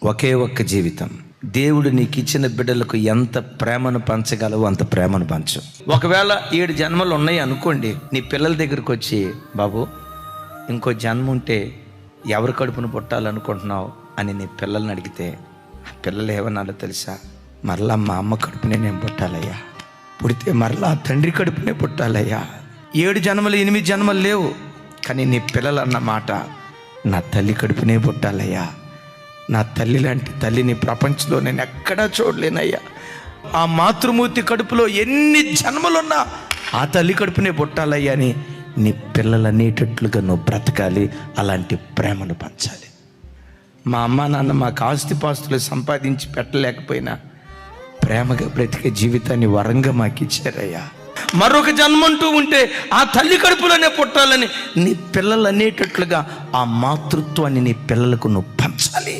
ఒకే ఒక్క జీవితం. దేవుడు నీకు ఇచ్చిన బిడ్డలకు ఎంత ప్రేమను పంచగలవో అంత ప్రేమను పంచు. ఒకవేళ 7 జన్మలు ఉన్నాయి అనుకోండి, నీ పిల్లల దగ్గరికి వచ్చి, బాబు ఇంకో జన్మ ఉంటే ఎవరి కడుపును పుట్టాలనుకుంటున్నావు అని నీ పిల్లల్ని అడిగితే, పిల్లలు ఏమన్నాలో తెలుసా? మరలా మా అమ్మ కడుపునే నేను పుట్టాలయ్యా, పుడితే మరలా తండ్రి కడుపునే పుట్టాలయ్యా. 7 జన్మలు 8 జన్మలు లేవు, కానీ నీ పిల్లలు అన్న మాట, నా తల్లి కడుపునే పుట్టాలయ్యా, నా తల్లి లాంటి తల్లిని ప్రపంచంలో నేను ఎక్కడా చూడలేనయ్యా. ఆ మాతృమూర్తి కడుపులో ఎన్ని జన్మలున్నా ఆ తల్లి కడుపునే పుట్టాలయ్యా అని నీ పిల్లలు అనేటట్లుగా నువ్వు బ్రతకాలి. అలాంటి ప్రేమను పంచాలి. మా అమ్మ నాన్న మాకు ఆస్తిపాస్తులు సంపాదించి పెట్టలేకపోయినా ప్రేమగా బ్రతికే జీవితాన్ని వరంగా మాకు ఇచ్చారయ్యా. మరొక జన్మంటూ ఉంటే ఆ తల్లి కడుపులోనే పుట్టాలని నీ పిల్లలు అనేటట్లుగా ఆ మాతృత్వాన్ని నీ పిల్లలకు నువ్వు పంచాలి.